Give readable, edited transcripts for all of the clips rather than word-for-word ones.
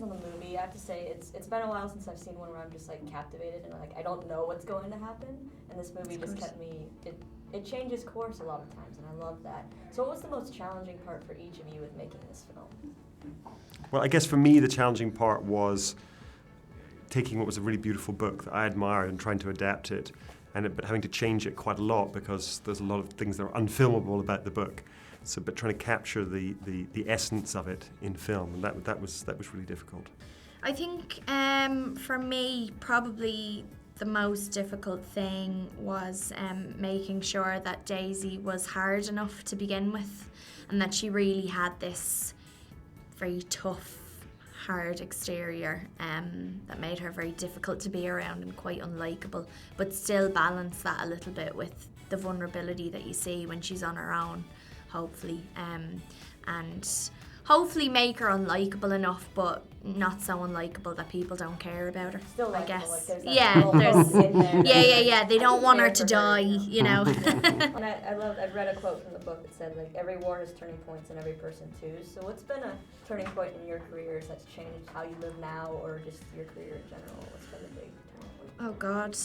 on the movie. I have to say it's been a while since I've seen one where I'm just like captivated and like I don't know what's going to happen. And this movie just kept me. It changes course a lot of times, and I love that. So, what was the most challenging part for each of you with making this film? Well, I guess for me the challenging part was taking what was a really beautiful book that I admired and trying to adapt it, but having to change it quite a lot because there's a lot of things that are unfilmable about the book. So, but trying to capture the essence of it in film, and that was really difficult. I think for me, probably the most difficult thing was making sure that Daisy was hard enough to begin with, and that she really had this very tough, hard exterior that made her very difficult to be around and quite unlikable, but still balance that a little bit with the vulnerability that you see when she's on her own, hopefully, and hopefully make her unlikable enough, but not so unlikable that people don't care about her. Still I likable, guess. like there's that Yeah, hope in there. yeah. They don't want her to die, you know. And I read a quote from the book that said, like, every war has turning points and every person too. So what's been a turning point in your careers that's changed how you live now or just your career in general? What's been the big turning point? Oh God.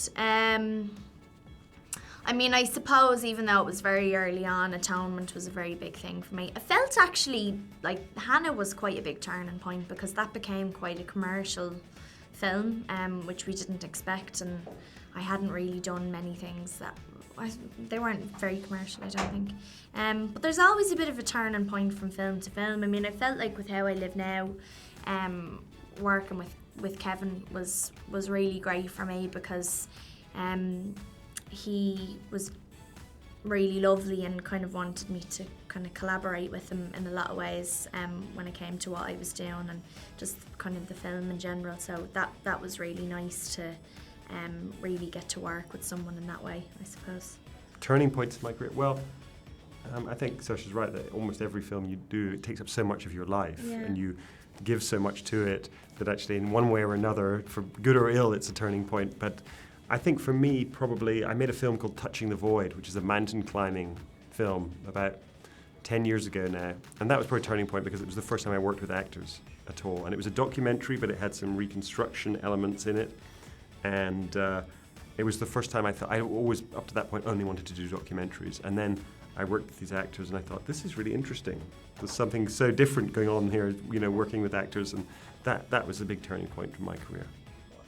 I mean, I suppose even though it was very early on, atonement was a very big thing for me. I felt actually like Hannah was quite a big turning point because that became quite a commercial film, which we didn't expect, and I hadn't really done many things that they weren't very commercial, I don't think. But there's always a bit of a turning point from film to film. I mean, I felt like with how I live now, working with Kevin was really great for me because he was really lovely and kind of wanted me to kind of collaborate with him in a lot of ways when it came to what I was doing and just kind of the film in general. So that was really nice to really get to work with someone in that way, I suppose. Turning points in my career. Well, I think Saoirse's right that almost every film you do, it takes up so much of your life, and you give so much to it that actually in one way or another, for good or ill, it's a turning point. But I think for me, probably, I made a film called Touching the Void, which is a mountain climbing film about 10 years ago now. And that was probably a turning point because it was the first time I worked with actors at all. And it was a documentary, but it had some reconstruction elements in it. And it was the first time I thought, I always, up to that point, only wanted to do documentaries. And then I worked with these actors and I thought, this is really interesting. There's something so different going on here, you know, working with actors. And that was a big turning point in my career.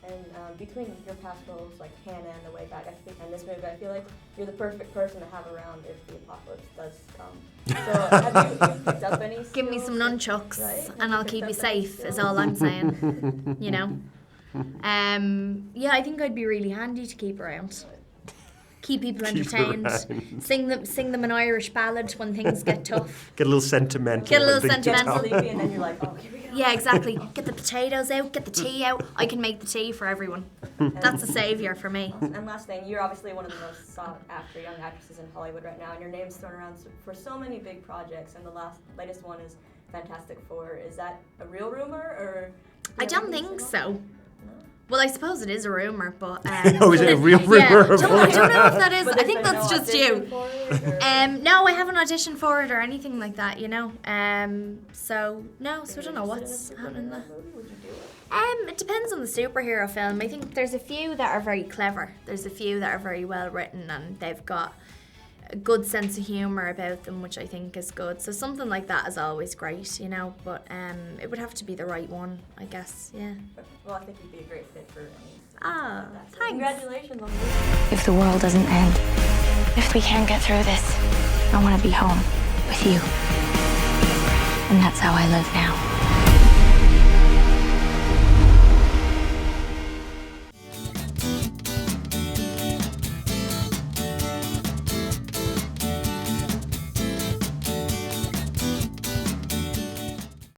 And between your past roles, like Hannah and The Way Back, and this movie, I feel like you're the perfect person to have around if the apocalypse does come. So have you picked up any skills? Give me some nunchucks, right? and I'll keep you safe, is all I'm saying, you know. Yeah, I think I'd be really handy to keep around. Keep people entertained. Sing them an Irish ballad when things get tough. Get a little sentimental. Get sleepy and then you're like, oh, here we go. Yeah, exactly. Get the potatoes out, get the tea out. I can make the tea for everyone. That's a saviour for me. And last thing, you're obviously one of the most sought after young actresses in Hollywood right now, and your name's thrown around for so many big projects, and the latest one is Fantastic Four. Is that a real rumor, or? I don't think so. Well, I suppose it is a rumour, but... Oh, is it a real rumour? Yeah, I don't know if that is. I think that's no just you. No, I haven't auditioned for it or anything like that, you know. So I don't know what's happening there. It depends on the superhero film. I think there's a few that are very clever. There's a few that are very well written and they've got a good sense of humour about them, which I think is good. So something like that is always great, you know, but it would have to be the right one, I guess, yeah. Well, I think you'd be a great fit for any. Ah, like so thanks. Congratulations on this. If the world doesn't end, if we can't get through this, I want to be home with you. And that's how I live now.